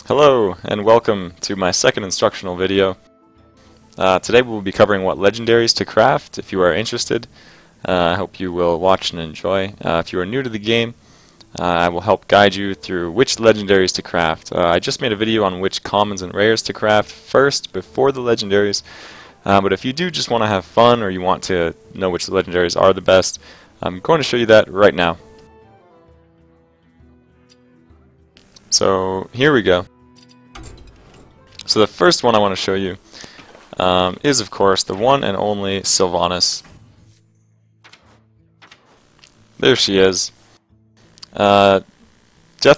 Hello and welcome to my second instructional video. Today we'll be covering what legendaries to craft. If you are interested, I hope you will watch and enjoy. If you are new to the game, I will help guide you through which legendaries to craft. I just made a video on which commons and rares to craft first before the legendaries, but if you do just want to have fun or you want to know which legendaries are the best, I'm going to show you that right now. So here we go. So the first one I want to show you is, of course, the one and only Sylvanas. There she is. Death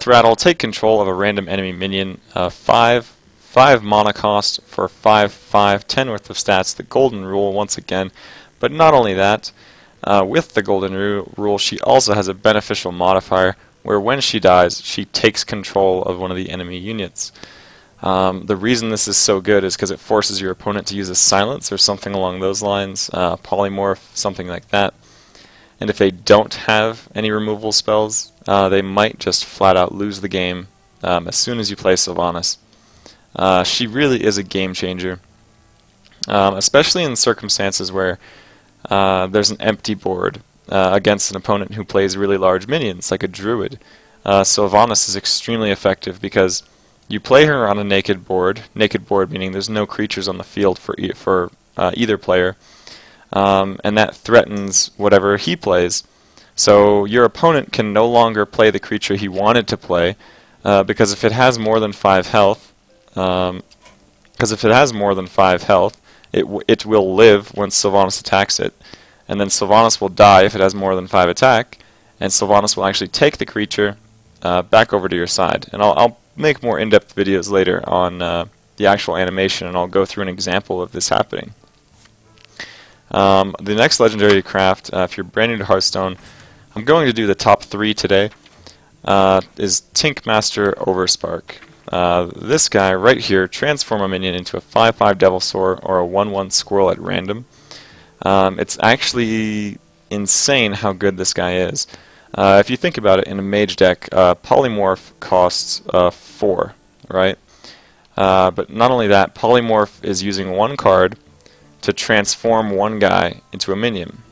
Rattle, take control of a random enemy minion. 5 mana cost for 5/5, 10 worth of stats. The golden rule once again. But not only that, with the golden rule, she also has a beneficial modifier where when she dies, she takes control of one of the enemy units. The reason this is so good is because it forces your opponent to use a silence or something along those lines, polymorph, something like that. And if they don't have any removal spells, they might just flat out lose the game as soon as you play Sylvanas. She really is a game changer, especially in circumstances where there's an empty board against an opponent who plays really large minions, like a druid. Sylvanas is extremely effective because you play her on a naked board meaning there's no creatures on the field for either player, and that threatens whatever he plays. So your opponent can no longer play the creature he wanted to play, because if it has more than 5 health, it will live when Sylvanas attacks it, and then Sylvanas will die if it has more than 5 attack, and Sylvanas will actually take the creature back over to your side. And I'll make more in-depth videos later on the actual animation, and I'll go through an example of this happening. The next legendary to craft, if you're brand new to Hearthstone, I'm going to do the top 3 today, is Tinkmaster Overspark. This guy right here, transform a minion into a 5/5 Devilsaur or a 1/1 Squirrel at random. It's actually insane how good this guy is. If you think about it, in a mage deck, polymorph costs 4, right? But not only that, polymorph is using 1 card to transform 1 guy into a minion.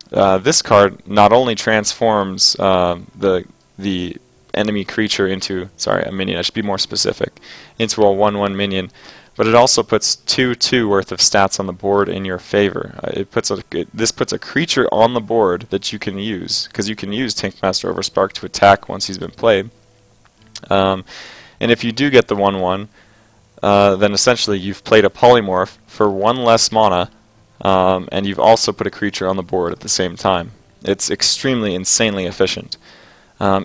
This card not only transforms the enemy creature into, a minion, I should be more specific, into a 1/1 minion, but it also puts 2/2 worth of stats on the board in your favor. This puts a creature on the board that you can use, because you can use Tinkmaster Overspark to attack once he's been played. And if you do get the 1/1, then essentially you've played a polymorph for 1 less mana, and you've also put a creature on the board at the same time. It's extremely, insanely efficient.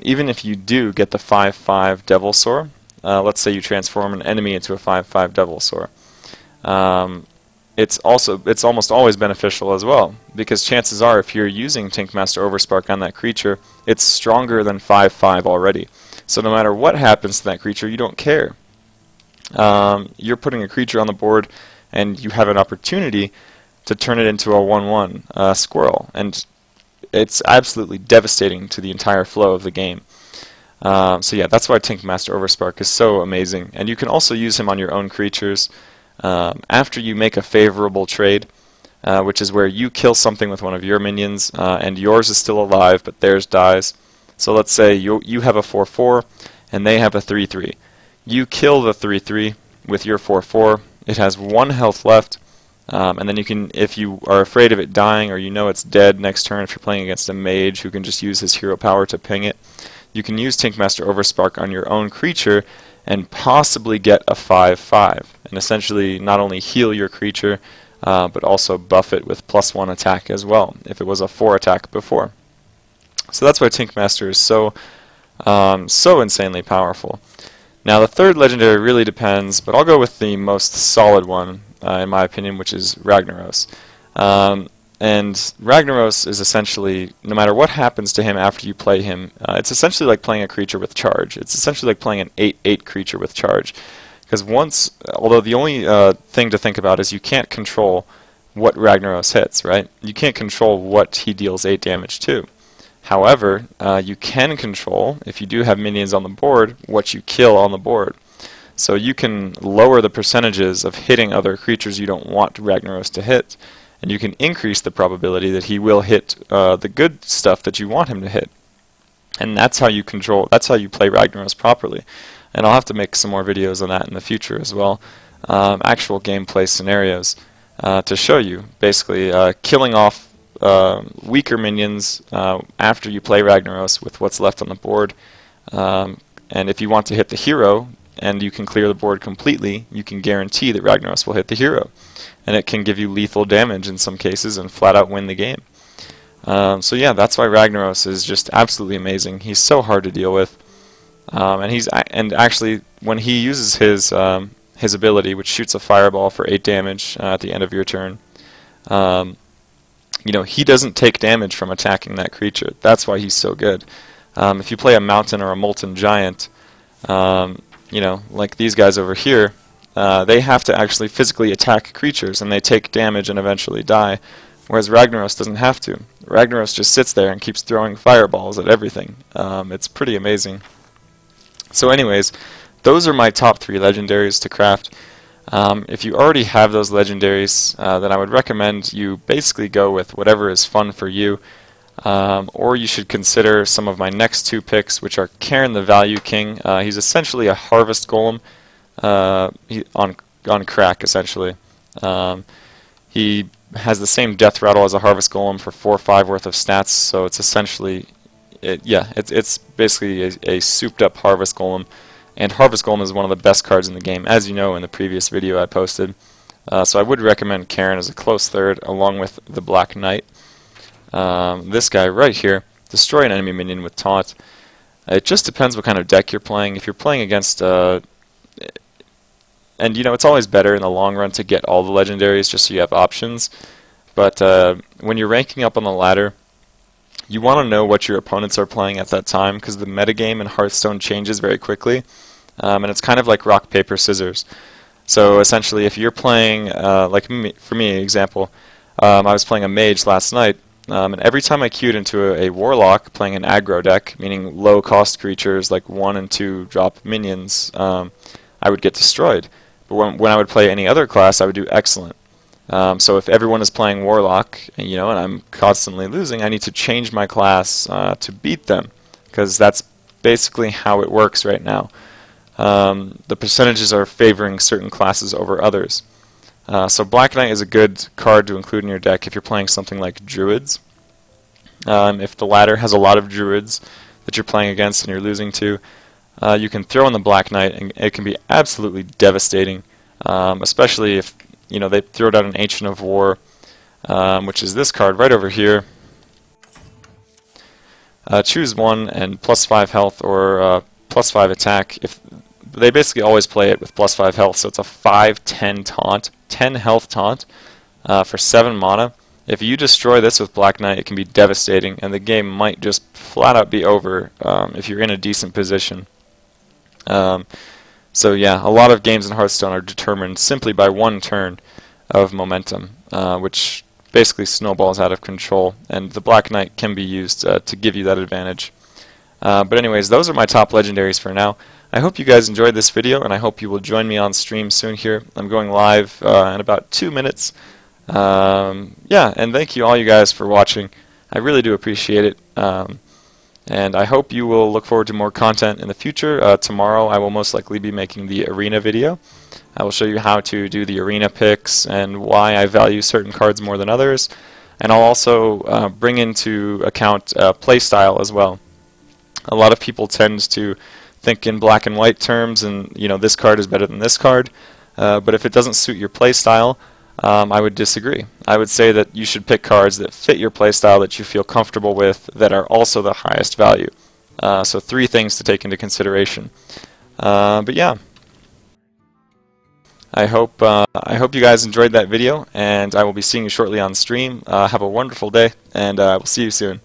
Even if you do get the 5/5 Devilsaur, let's say you transform an enemy into a 5/5 Devilsaur, it's almost always beneficial as well, because chances are if you're using Tinkmaster Overspark on that creature, it's stronger than 5/5 already. So no matter what happens to that creature, you don't care. You're putting a creature on the board, and you have an opportunity to turn it into a 1/1 Squirrel, and it's absolutely devastating to the entire flow of the game. So yeah, that's why Tinkmaster Overspark is so amazing. And you can also use him on your own creatures after you make a favorable trade, which is where you kill something with one of your minions, and yours is still alive, but theirs dies. So let's say you have a 4/4, and they have a 3/3. You kill the 3/3 with your 4/4. It has 1 health left, and then you can, if you are afraid of it dying or you know it's dead next turn, if you're playing against a mage who can just use his hero power to ping it, you can use Tinkmaster Overspark on your own creature and possibly get a 5/5, and essentially not only heal your creature, but also buff it with +1 attack as well, if it was a 4 attack before. So that's why Tinkmaster is so insanely powerful. Now the third legendary really depends, but I'll go with the most solid one, in my opinion, which is Ragnaros. And Ragnaros is essentially, no matter what happens to him after you play him, it's essentially like playing a creature with charge. It's essentially like playing an 8/8 creature with charge. Because although the only thing to think about is you can't control what Ragnaros hits, right? You can't control what he deals 8 damage to. However, you can control, if you do have minions on the board, what you kill on the board. So you can lower the percentages of hitting other creatures you don't want Ragnaros to hit, and you can increase the probability that he will hit the good stuff that you want him to hit. And that's how you play Ragnaros properly. And I'll have to make some more videos on that in the future as well. Actual gameplay scenarios to show you, basically killing off weaker minions after you play Ragnaros with what's left on the board. And if you want to hit the hero, and you can clear the board completely, you can guarantee that Ragnaros will hit the hero. And it can give you lethal damage in some cases and flat out win the game. So yeah, that's why Ragnaros is just absolutely amazing. He's so hard to deal with. And actually, when he uses his ability, which shoots a fireball for 8 damage at the end of your turn, you know, he doesn't take damage from attacking that creature. That's why he's so good. If you play a mountain or a molten giant, you know, like these guys over here, they have to actually physically attack creatures, and they take damage and eventually die, whereas Ragnaros doesn't have to. Ragnaros just sits there and keeps throwing fireballs at everything. It's pretty amazing. So anyways, those are my top 3 legendaries to craft. If you already have those legendaries, then I would recommend you basically go with whatever is fun for you. Or you should consider some of my next 2 picks, which are Karen the Value King. He's essentially a harvest golem on crack, essentially. He has the same death rattle as a harvest golem for 4 or 5 worth of stats, so it's essentially, it's basically a souped up harvest golem. And harvest golem is one of the best cards in the game, as you know in the previous video I posted. So I would recommend Karen as a close third, along with the Black Knight. This guy right here, destroy an enemy minion with taunt. It just depends what kind of deck you're playing. If you're playing against, and you know, it's always better in the long run to get all the legendaries just so you have options. But when you're ranking up on the ladder, you want to know what your opponents are playing at that time, because the metagame in Hearthstone changes very quickly, and it's kind of like rock, paper, scissors. So essentially, if you're playing, like for me, example, I was playing a mage last night. And every time I queued into a warlock playing an aggro deck, meaning low cost creatures like 1 and 2 drop minions, I would get destroyed. But when I would play any other class, I would do excellent. So if everyone is playing warlock, you know, and I'm constantly losing, I need to change my class to beat them, because that's basically how it works right now. The percentages are favoring certain classes over others. So Black Knight is a good card to include in your deck if you're playing something like Druids. If the ladder has a lot of Druids that you're playing against and you're losing to, you can throw in the Black Knight, and it can be absolutely devastating, especially if, you know, they throw down an Ancient of War, which is this card right over here. Choose 1 and +5 health or +5 attack. If they basically always play it with +5 health, so it's a 5/10 taunt, 10 health taunt for 7 mana. If you destroy this with Black Knight, it can be devastating, and the game might just flat out be over if you're in a decent position. So yeah, a lot of games in Hearthstone are determined simply by 1 turn of momentum, which basically snowballs out of control, and the Black Knight can be used to give you that advantage. But anyways, those are my top legendaries for now. I hope you guys enjoyed this video, and I hope you will join me on stream soon here. I'm going live in about 2 minutes. Yeah, and thank you all you guys for watching. I really do appreciate it. And I hope you will look forward to more content in the future. Tomorrow I will most likely be making the arena video. I will show you how to do the arena picks and why I value certain cards more than others. And I'll also bring into account playstyle as well. A lot of people tend to think in black and white terms, and you know, this card is better than this card. But if it doesn't suit your playstyle, I would disagree. I would say that you should pick cards that fit your playstyle, that you feel comfortable with, that are also the highest value. So 3 things to take into consideration. But yeah, I hope you guys enjoyed that video, and I will be seeing you shortly on stream. Have a wonderful day, and we'll see you soon.